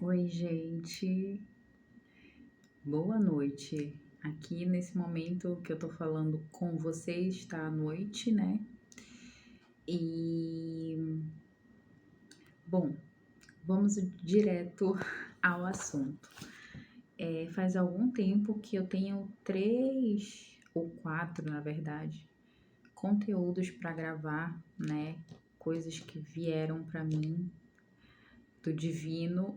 Oi, gente. Boa noite. Aqui nesse momento que eu tô falando com vocês, está à noite, né? E, bom, vamos direto ao assunto. Faz algum tempo que eu tenho 3 ou 4, na verdade, conteúdos para gravar, né? Coisas que vieram para mim do divino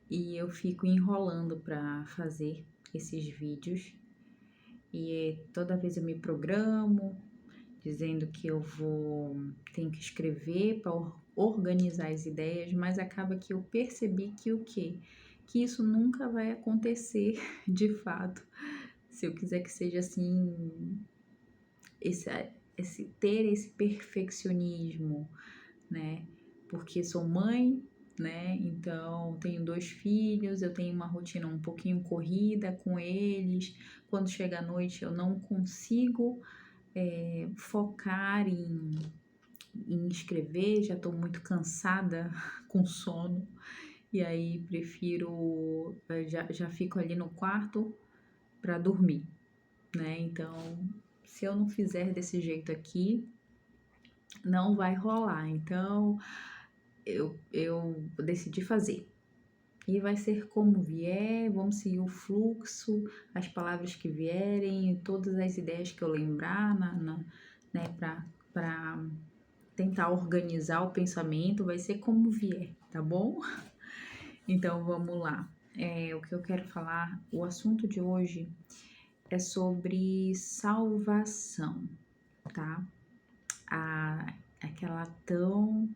e eu fico enrolando para fazer esses vídeos. E toda vez eu me programo, dizendo que tenho que escrever para organizar as ideias, mas acaba que eu percebi que o quê? Que isso nunca vai acontecer de fato. Se eu quiser que seja assim, esse, ter esse perfeccionismo, né? Porque sou mãe, né? Então tenho 2 filhos, eu tenho uma rotina um pouquinho corrida com eles. Quando chega a noite eu não consigo focar em escrever, já estou muito cansada com sono, e aí prefiro, já fico ali no quarto para dormir, né? Então, se eu não fizer desse jeito aqui, não vai rolar. Então, eu decidi fazer. E vai ser como vier, vamos seguir o fluxo, as palavras que vierem, todas as ideias que eu lembrar, né, para tentar organizar o pensamento, vai ser como vier, tá bom? Então vamos lá. O que eu quero falar, o assunto de hoje é sobre salvação, tá? Aquela tão.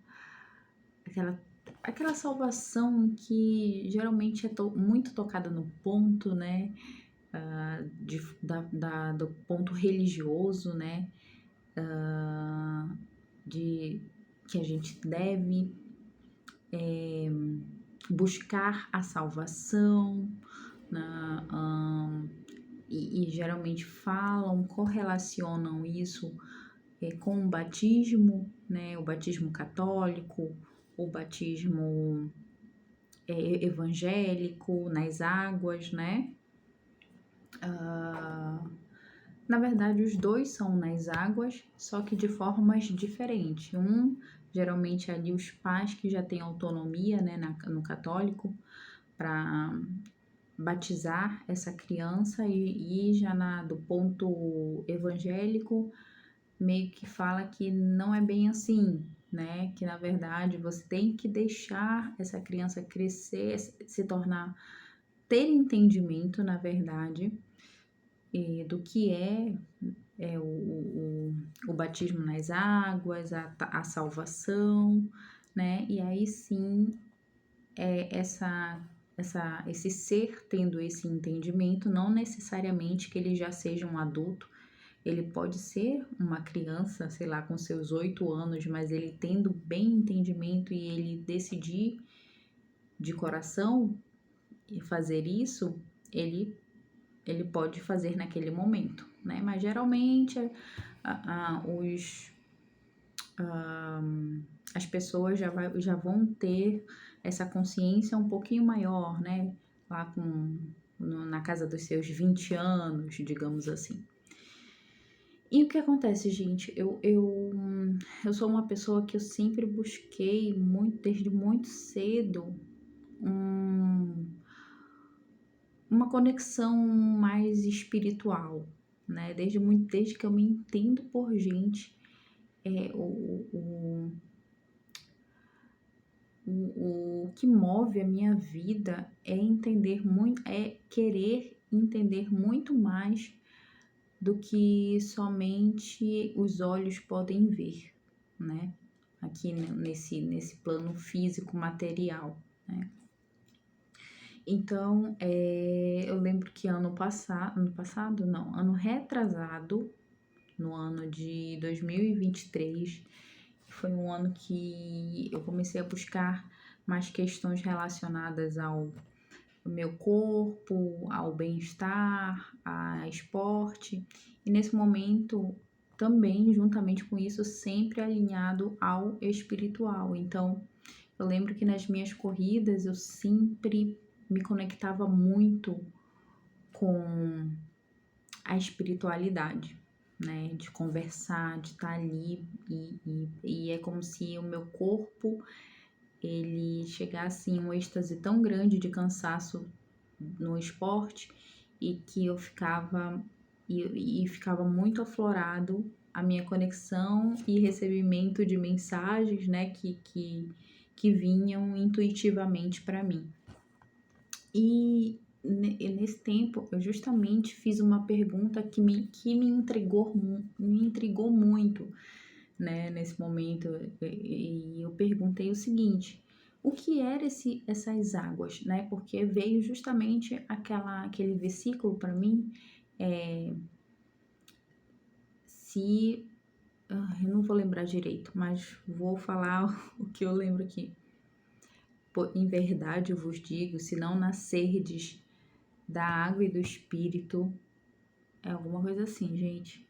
Aquela, aquela salvação que geralmente é muito tocada no ponto, né? Do ponto religioso, né? De que a gente deve buscar a salvação, né? E geralmente falam, correlacionam isso com o batismo, né? O batismo católico, o batismo evangélico nas águas, né? Na verdade, os dois são nas águas, só que de formas diferentes. Geralmente ali os pais que já têm autonomia, né, no católico, para batizar essa criança e já do ponto evangélico meio que fala que não é bem assim, né? Que na verdade você tem que deixar essa criança crescer, se tornar, ter entendimento, na verdade, do que o batismo nas águas, a salvação, né? E aí sim, esse ser tendo esse entendimento, não necessariamente que ele já seja um adulto, ele pode ser uma criança, sei lá, com seus 8 anos, mas ele tendo bem entendimento e ele decidir de coração fazer isso, ele, ele pode fazer naquele momento, né? Mas geralmente os as pessoas já vão ter essa consciência um pouquinho maior, né? Lá na casa dos seus 20 anos, digamos assim. E o que acontece, gente? Eu sou uma pessoa que eu sempre busquei muito, desde muito cedo, uma conexão mais espiritual, né? Desde que eu me entendo por gente, é, o, o, o que move a minha vida é entender muito, é querer entender muito mais do que somente os olhos podem ver, né? Aqui nesse plano físico material, né? Então, eu lembro que ano passado, não, ano retrasado, no ano de 2023, foi um ano que eu comecei a buscar mais questões relacionadas ao meu corpo, ao bem-estar, a esporte, e nesse momento também, juntamente com isso, sempre alinhado ao espiritual. Então, Eu lembro que nas minhas corridas eu sempre me conectava muito com a espiritualidade, né? De conversar, de estar ali e é como se o meu corpo ele chegasse em um êxtase tão grande de cansaço no esporte e que eu ficava e ficava muito aflorado a minha conexão e recebimento de mensagens, né, que vinham intuitivamente para mim. E nesse tempo eu justamente fiz uma pergunta que me intrigou muito, né, nesse momento, e eu perguntei o seguinte: o que era essas águas, né? Porque veio justamente aquele versículo para mim, é, se eu não vou lembrar direito, mas vou falar o que eu lembro aqui. Em verdade eu vos digo, se não nascerdes da água e do Espírito, é alguma coisa assim, gente.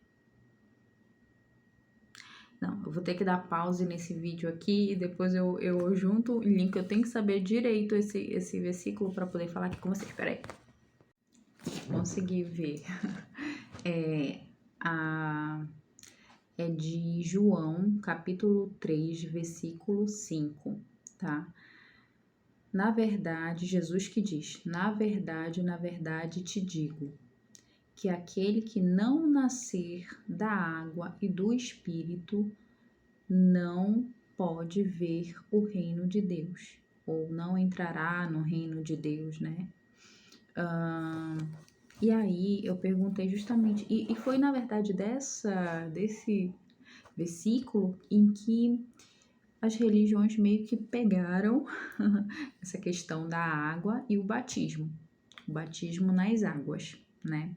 Não, eu vou ter que dar pause nesse vídeo aqui e depois eu junto o link. Eu tenho que saber direito esse versículo para poder falar aqui com vocês. Espera aí. Consegui ver. É de João, capítulo 3, versículo 5, tá? Na verdade, Jesus que diz: na verdade te digo, que aquele que não nascer da água e do Espírito não pode ver o reino de Deus, ou não entrará no reino de Deus, né? E aí eu perguntei justamente, e foi na verdade desse versículo em que as religiões meio que pegaram essa questão da água e o batismo nas águas, né?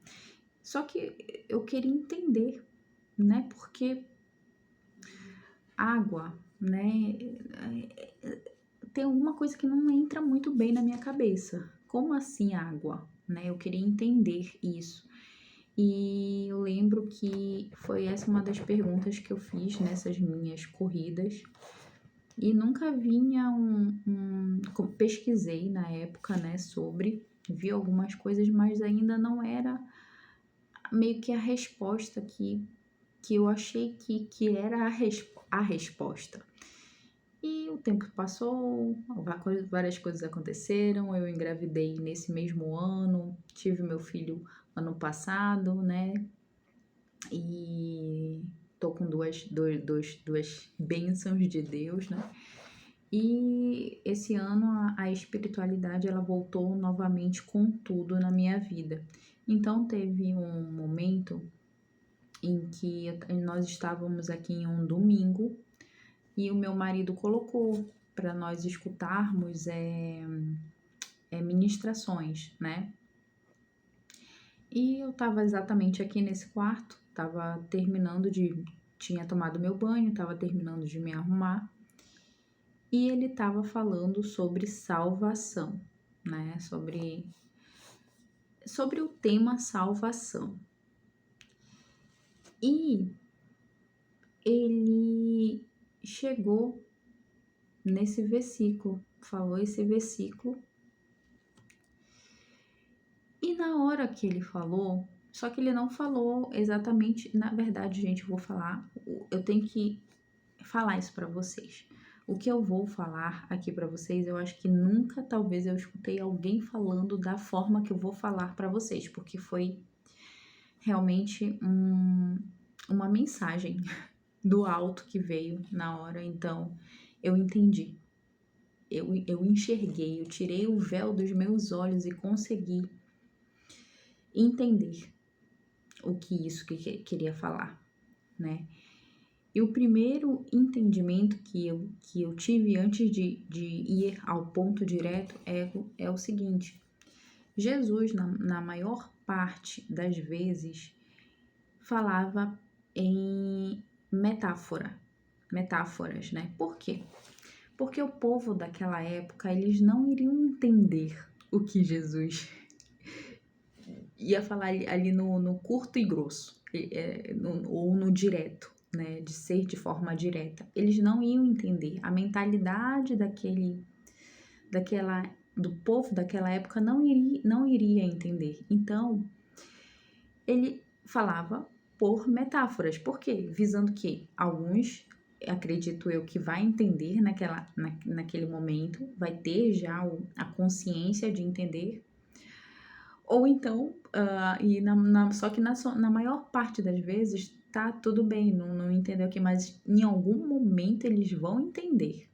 Só que eu queria entender, né? Porque água, né? Tem alguma coisa que não entra muito bem na minha cabeça. Como assim água, né? Eu queria entender isso. E eu lembro que foi essa uma das perguntas que eu fiz nessas minhas corridas. E nunca vinha pesquisei na época, né, vi algumas coisas, mas ainda não era meio que a resposta que eu achei que era a resposta. E o tempo passou, várias coisas aconteceram, eu engravidei nesse mesmo ano, tive meu filho ano passado, né? E tô com duas bênçãos de Deus, né? E esse ano a espiritualidade ela voltou novamente com tudo na minha vida. Então teve um momento em que nós estávamos aqui em um domingo e o meu marido colocou para nós escutarmos ministrações, né? E eu estava exatamente aqui nesse quarto, tinha tomado meu banho, estava terminando de me arrumar e ele estava falando sobre salvação, né? Sobre o tema salvação. E ele chegou nesse versículo, falou esse versículo. E na hora que ele falou, só que ele não falou exatamente, na verdade, gente, eu tenho que falar isso para vocês. O que eu vou falar aqui para vocês, eu acho que nunca, talvez, eu escutei alguém falando da forma que eu vou falar para vocês, porque foi realmente uma mensagem do alto que veio na hora, então eu entendi. Eu enxerguei, eu tirei o véu dos meus olhos e consegui entender o que isso que queria falar, né? E o primeiro entendimento que eu tive antes de ir ao ponto direto é o seguinte: Jesus, na maior parte das vezes, falava em metáforas, né? Por quê? Porque o povo daquela época, eles não iriam entender o que Jesus ia falar ali no curto e grosso, ou no direto, né, de ser de forma direta. Eles não iam entender. A mentalidade do povo daquela época não iria entender. Então, ele falava por metáforas. Por quê? Visando que alguns, acredito eu, que vai entender naquele momento, vai ter já a consciência de entender. Ou então, só que na maior parte das vezes tá tudo bem, não entendeu aqui, mas em algum momento eles vão entender.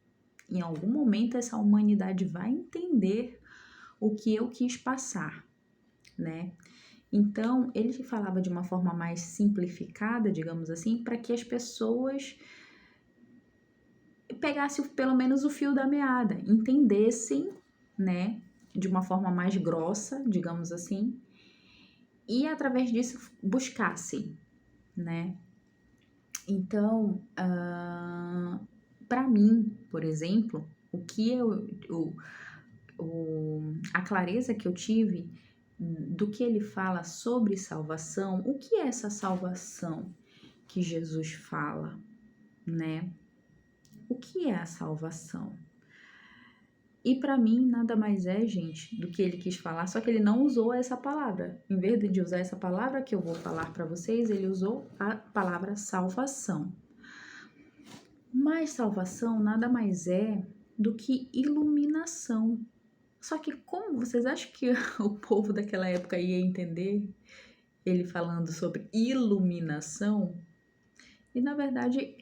Em algum momento essa humanidade vai entender o que eu quis passar, né? Então, ele falava de uma forma mais simplificada, digamos assim, para que as pessoas pegassem pelo menos o fio da meada, entendessem, né, de uma forma mais grossa, digamos assim, e através disso buscassem, né? Então, para mim, por exemplo, a clareza que eu tive do que ele fala sobre salvação, o que é essa salvação que Jesus fala, né? O que é a salvação? E para mim, nada mais é, gente, do que ele quis falar, só que ele não usou essa palavra. Em vez de usar essa palavra que eu vou falar para vocês, ele usou a palavra salvação. Mas salvação nada mais é do que iluminação. Só que como vocês acham que o povo daquela época ia entender ele falando sobre iluminação? E na verdade,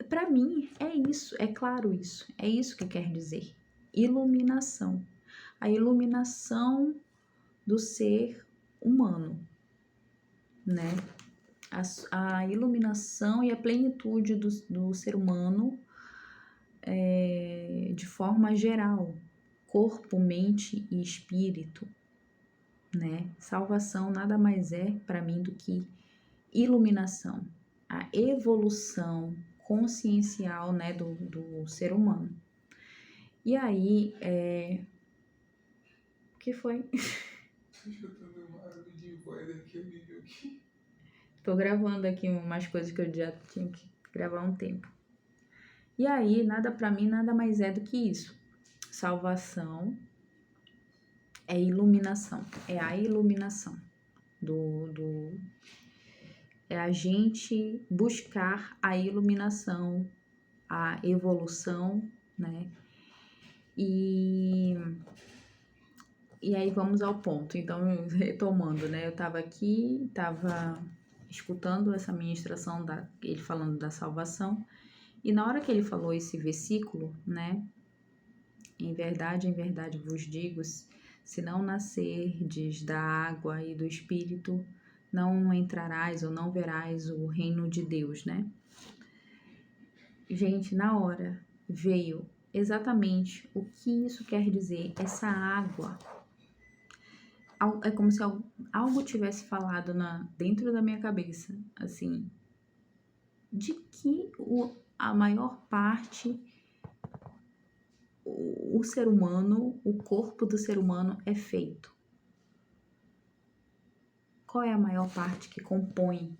para mim, é isso, é claro isso, é isso que quer dizer. Iluminação. A iluminação do ser humano, né? A iluminação e a plenitude do ser humano de forma geral, corpo, mente e espírito, né? Salvação nada mais é para mim do que iluminação, a evolução consciencial, né, do ser humano. E aí, o que foi? Deixa eu tomar uma água de voz aqui, amigo. Tô gravando aqui umas coisas que eu já tinha que gravar há um tempo. E aí, para mim, nada mais é do que isso. Salvação é iluminação, é a iluminação é a gente buscar a iluminação, a evolução, né? E aí vamos ao ponto. Então, retomando, né? Eu tava escutando essa ministração ele falando da salvação, e na hora que ele falou esse versículo, né? Em verdade vos digo, se não nascerdes da água e do Espírito, não entrarás ou não verás o reino de Deus, né? Gente, na hora veio exatamente o que isso quer dizer, essa água. É como se algo tivesse falado dentro da minha cabeça, assim, de que a maior parte, o ser humano, o corpo do ser humano é feito. Qual é a maior parte que compõe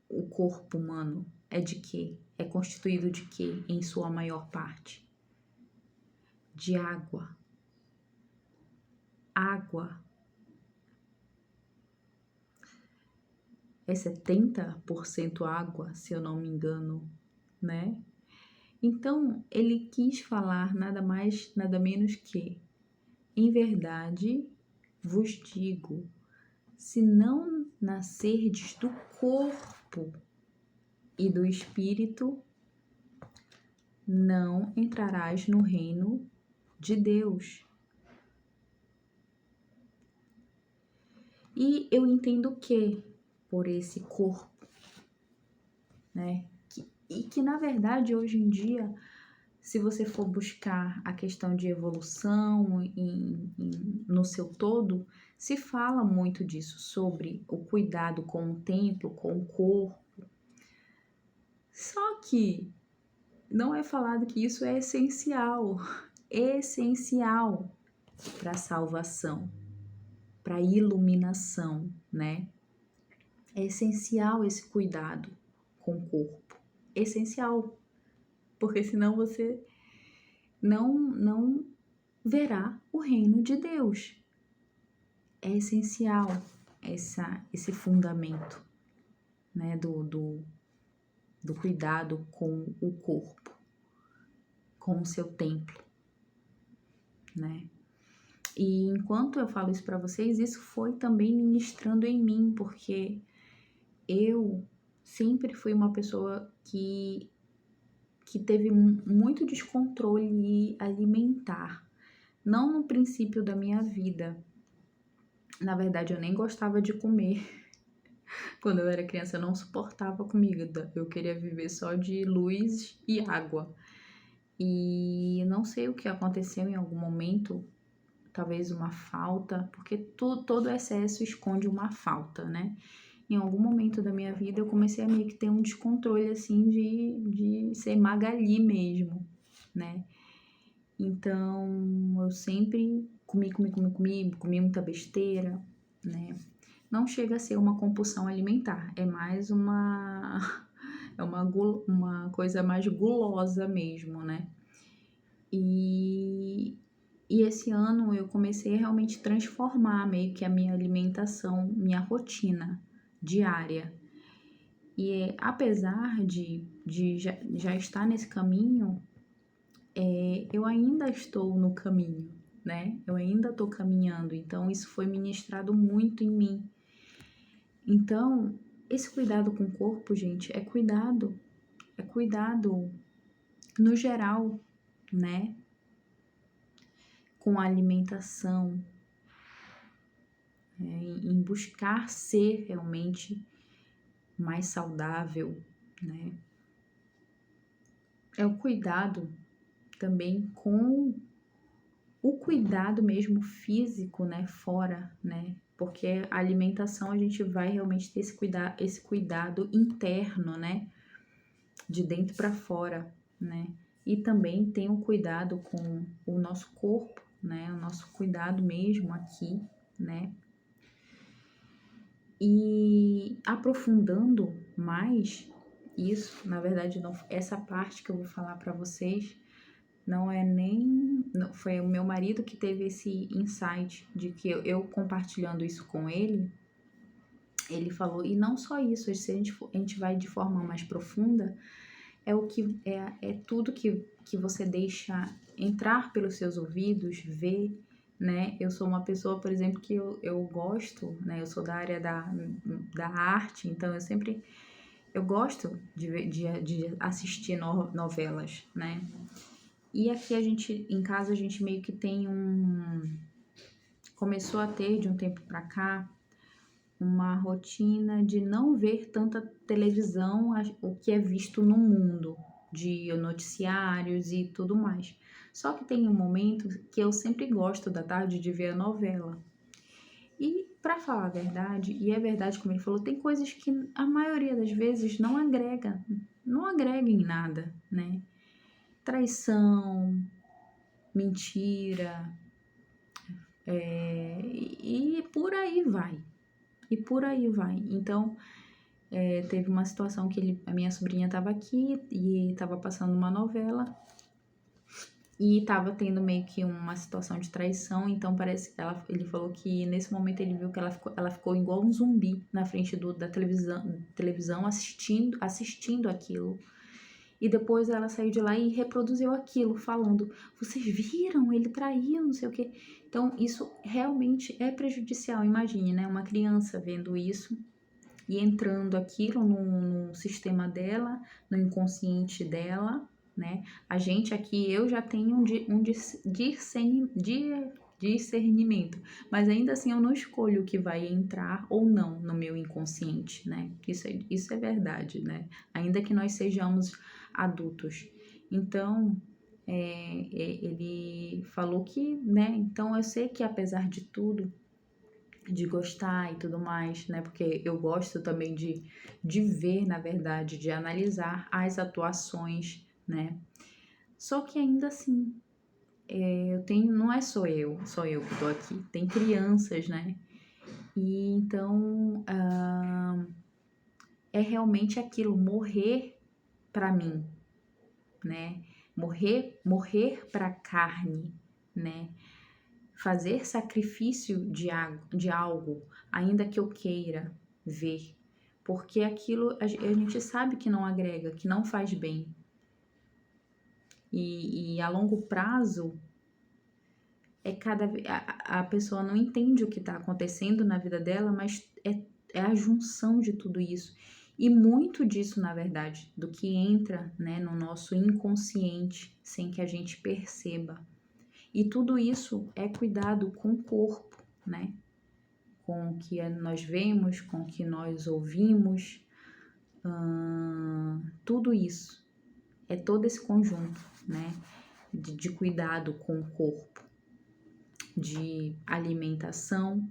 o corpo humano? É de quê? É constituído de quê em sua maior parte? De água. Água é 70% água, se eu não me engano, né? Então, ele quis falar nada mais, nada menos que, em verdade, vos digo, se não nascerdes do corpo e do espírito, não entrarás no reino de Deus. E eu entendo que por esse corpo, né? Que na verdade hoje em dia, se você for buscar a questão de evolução no seu todo, se fala muito disso, sobre o cuidado com o templo, com o corpo. Só que não é falado que isso é essencial para a salvação, para a iluminação, né? É essencial esse cuidado com o corpo. Essencial, porque senão você não verá o reino de Deus. É essencial esse fundamento, né, do cuidado com o corpo, com o seu templo, né? E enquanto eu falo isso para vocês, isso foi também ministrando em mim, porque eu sempre fui uma pessoa que teve muito descontrole alimentar. Não no princípio da minha vida. Na verdade, eu nem gostava de comer. Quando eu era criança, eu não suportava comida. Eu queria viver só de luz e água. E não sei o que aconteceu em algum momento, talvez uma falta, porque todo excesso esconde uma falta, né? Em algum momento da minha vida eu comecei a meio que ter um descontrole assim de ser Magali mesmo, né? Então eu sempre comi muita besteira, né? Não chega a ser uma compulsão alimentar, é mais uma coisa mais gulosa mesmo, né? E esse ano eu comecei a realmente transformar meio que a minha alimentação, minha rotina diária. E apesar de já estar nesse caminho, eu ainda estou no caminho, né? Eu ainda estou caminhando, então isso foi ministrado muito em mim. Então, esse cuidado com o corpo, gente, é cuidado no geral, né? Com a alimentação, em buscar ser realmente mais saudável, né? É o cuidado também com o cuidado mesmo físico, né? Fora, né? Porque a alimentação a gente vai realmente ter esse cuidado interno, né? De dentro para fora, né? E também tem o cuidado com o nosso corpo, né? O nosso cuidado mesmo aqui, né? E aprofundando mais isso, na verdade, não, essa parte que eu vou falar para vocês não é nem. Não, foi o meu marido que teve esse insight de que eu compartilhando isso com ele, ele falou, e não só isso, se a gente vai de forma mais profunda, é o que é tudo que você deixa entrar pelos seus ouvidos, ver, né? Eu sou uma pessoa, por exemplo, que eu gosto, né? Eu sou da área da arte, então eu gosto de assistir novelas, né? E aqui em casa a gente meio que tem começou a ter de um tempo pra cá uma rotina de não ver tanta televisão, o que é visto no mundo, de noticiários e tudo mais. Só que tem um momento que eu sempre gosto da tarde de ver a novela. E para falar a verdade, e é verdade como ele falou, tem coisas que a maioria das vezes não agrega em nada, né? Traição, mentira, e por aí vai. E por aí vai. Então, teve uma situação que a minha sobrinha estava aqui e estava passando uma novela e estava tendo meio que uma situação de traição. Então, parece que ele falou que nesse momento ele viu que ela ficou igual um zumbi na frente da televisão assistindo aquilo. E depois ela saiu de lá e reproduziu aquilo, falando: vocês viram? Ele traiu, não sei o quê. Então, isso realmente é prejudicial. Imagine, né? Uma criança vendo isso e entrando aquilo no sistema dela, no inconsciente dela, né? A gente aqui, eu já tenho um discernimento, mas ainda assim eu não escolho o que vai entrar ou não no meu inconsciente, né? Isso é verdade, né? Ainda que nós sejamos adultos. Então, ele falou que, né? Então eu sei que apesar de tudo, de gostar e tudo mais, né? Porque eu gosto também de ver, na verdade, de analisar as atuações, né? Só que ainda assim, não é só eu que tô aqui, tem crianças, né? E então, é realmente aquilo, morrer para mim, né? Morrer para a carne, né? Fazer sacrifício de algo, ainda que eu queira ver, porque aquilo a gente sabe que não agrega, que não faz bem. E a longo prazo, a pessoa não entende o que está acontecendo na vida dela, mas é a junção de tudo isso. E muito disso, na verdade, do que entra, né, no nosso inconsciente, sem que a gente perceba. E tudo isso é cuidado com o corpo, né? Com o que nós vemos, com o que nós ouvimos, tudo isso. É todo esse conjunto, né? De cuidado com o corpo, de alimentação,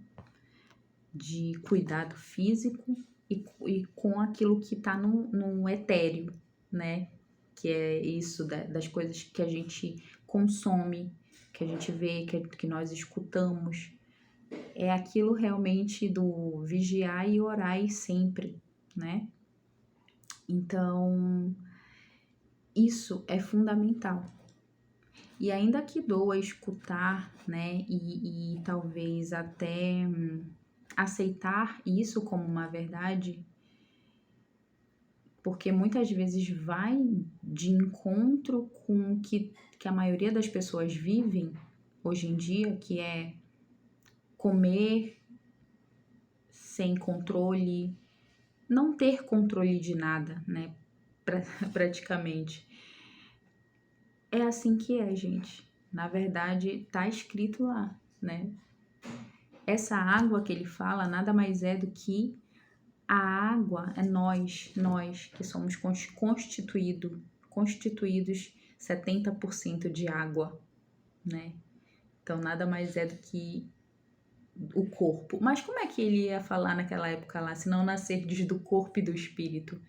de cuidado físico e com aquilo que está no etéreo, né? Que é isso das coisas que a gente consome, que a gente vê, que nós escutamos. É aquilo realmente do vigiar e orar sempre, né? Então, isso é fundamental. E ainda que doa escutar, né, e talvez até aceitar isso como uma verdade, porque muitas vezes vai de encontro com o que a maioria das pessoas vivem hoje em dia, que é comer sem controle, não ter controle de nada, né, praticamente. É assim que é, gente. Na verdade, tá escrito lá, né? Essa água que ele fala nada mais é do que a água, é nós que somos constituídos 70% de água, né? Então, nada mais é do que o corpo. Mas como é que ele ia falar naquela época lá, se não nascerdes do corpo e do espírito?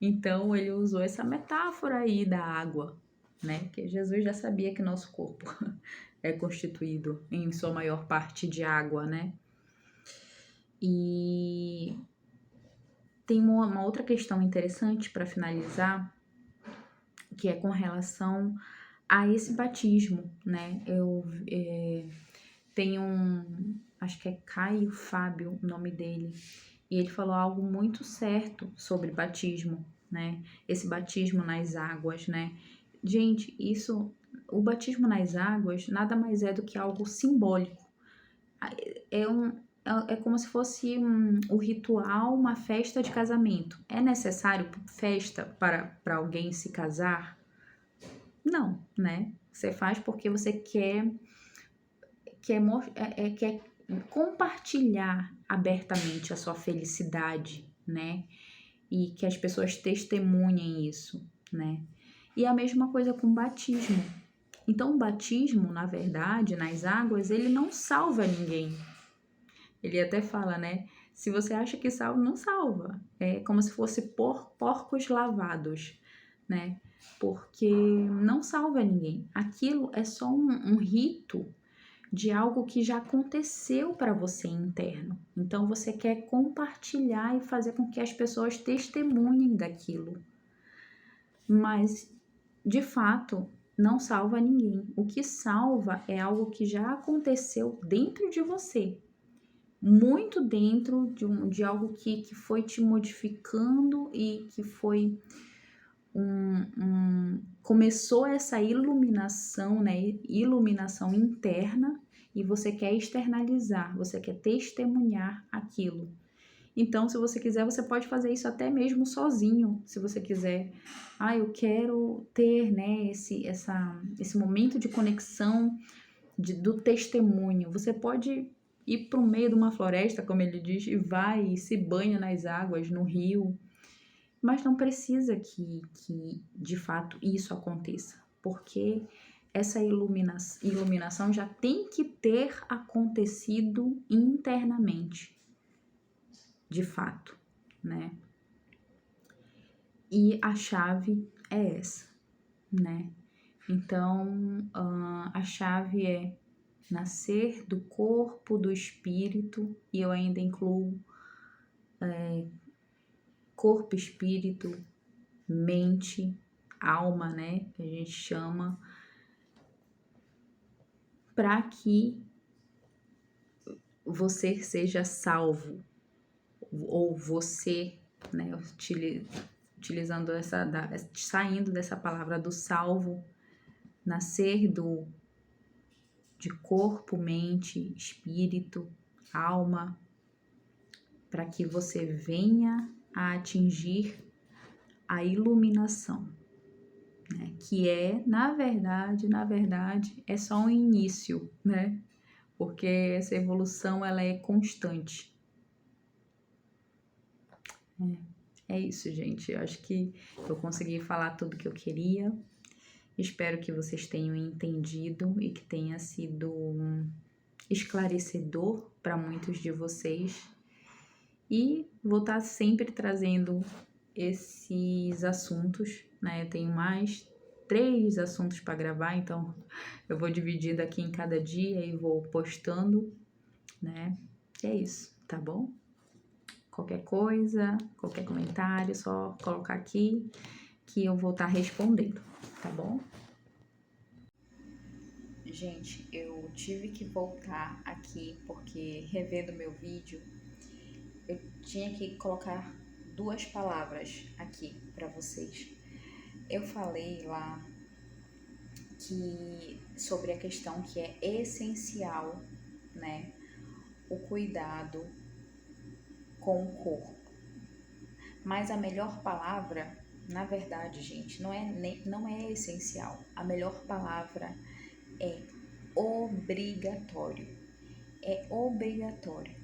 Então, ele usou essa metáfora aí da água, né? Que Jesus já sabia que nosso corpo é constituído em sua maior parte de água, né? E tem uma outra questão interessante para finalizar, que é com relação a esse batismo, né? Tenho acho que é Caio Fábio o nome dele, e ele falou algo muito certo sobre batismo, né? Esse batismo nas águas, né? Gente, o batismo nas águas nada mais é do que algo simbólico. É como se fosse um ritual, uma festa de casamento. É necessário festa para alguém se casar? Não, né? Você faz porque você quer compartilhar abertamente a sua felicidade, né? E que as pessoas testemunhem isso, né? E a mesma coisa com o batismo. Então, o batismo, na verdade, nas águas, ele não salva ninguém. Ele até fala, né? Se você acha que salva, não salva. É como se fosse porcos lavados, né? Porque não salva ninguém. Aquilo é só um rito de algo que já aconteceu para você interno. Então você quer compartilhar e fazer com que as pessoas testemunhem daquilo. Mas, de fato, não salva ninguém. O que salva é algo que já aconteceu dentro de você. Muito dentro de algo que foi te modificando e que foi começou essa iluminação, né? Iluminação interna, e você quer externalizar, você quer testemunhar aquilo. Então, se você quiser, você pode fazer isso até mesmo sozinho, se você quiser. Eu quero ter, né, esse momento de conexão do testemunho. Você pode ir para o meio de uma floresta, como ele diz, e vai e se banha nas águas, no rio. Mas não precisa que de fato isso aconteça, porque essa iluminação já tem que ter acontecido internamente, de fato, né? E a chave é essa, né? Então, a chave é nascer do corpo, do espírito, e eu ainda incluo corpo, espírito, mente, alma, né, que a gente chama, para que você seja salvo, ou você, né, utilizando saindo dessa palavra do salvo, nascer de corpo, mente, espírito, alma, para que você venha a atingir a iluminação, né? Que é, na verdade, é só um início, né? Porque essa evolução, ela é constante. É isso, gente. Eu acho que eu consegui falar tudo que eu queria. Espero que vocês tenham entendido e que tenha sido esclarecedor para muitos de vocês. E vou estar sempre trazendo esses assuntos, né? Eu tenho mais 3 assuntos para gravar, então eu vou dividindo aqui em cada dia e vou postando, né? E é isso, tá bom? Qualquer coisa, qualquer comentário, só colocar aqui que eu vou estar respondendo, tá bom? Gente, eu tive que voltar aqui porque revendo meu vídeo, eu tinha que colocar 2 palavras aqui para vocês. Eu falei lá que sobre a questão que é essencial, né, o cuidado com o corpo. Mas a melhor palavra, na verdade, gente, não é essencial. A melhor palavra é obrigatório. É obrigatório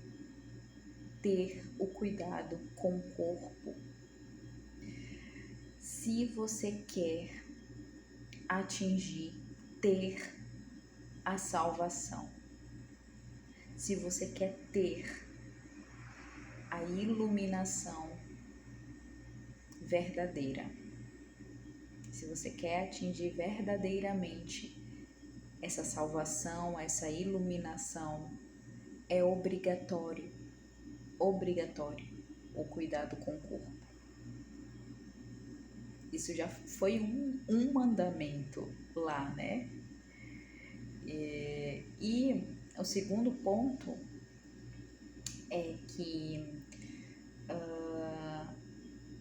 ter o cuidado com o corpo. Se você quer atingir, ter a salvação, se você quer ter a iluminação verdadeira, se você quer atingir verdadeiramente essa salvação, essa iluminação, é obrigatório o cuidado com o corpo. Isso já foi um mandamento lá, né? E o segundo ponto é que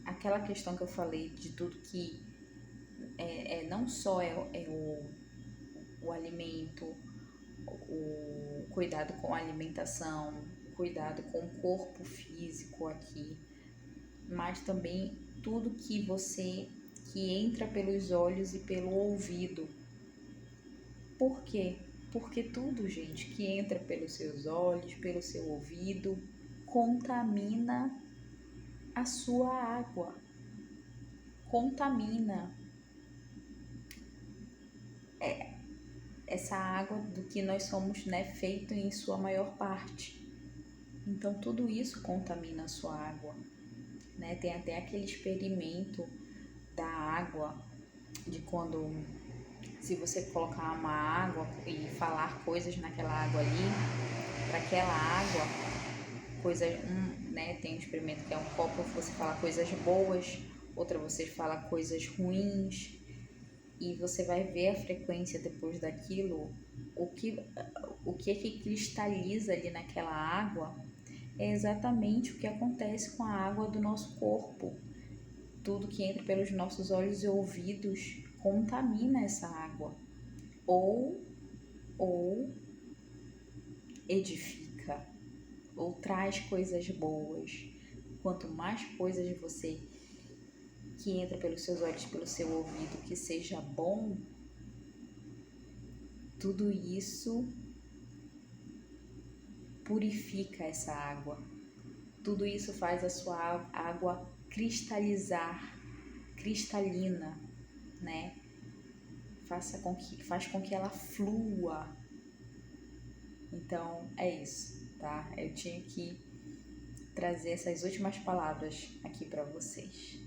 aquela questão que eu falei de tudo que não só o alimento, o cuidado com a alimentação, o cuidado com o corpo físico aqui, mas também tudo que entra pelos olhos e pelo ouvido. Por quê? Porque tudo, gente, que entra pelos seus olhos, pelo seu ouvido, contamina a sua água. Contamina essa água do que nós somos, né, feito em sua maior parte. Então, tudo isso contamina a sua água, né? Tem até aquele experimento da água, de quando, se você colocar uma água e falar coisas naquela água ali, para aquela água, né? Tem um experimento que é um copo, você fala coisas boas, outra você fala coisas ruins, e você vai ver a frequência depois daquilo, o que é que cristaliza ali naquela água é exatamente o que acontece com a água do nosso corpo. Tudo que entra pelos nossos olhos e ouvidos contamina essa água, ou edifica, ou traz coisas boas. Quanto mais coisas de você que entra pelos seus olhos, pelo seu ouvido, que seja bom, tudo isso purifica essa água. Tudo isso faz a sua água cristalina, né? Faz com que ela flua. Então, é isso, tá? Eu tinha que trazer essas últimas palavras aqui para vocês.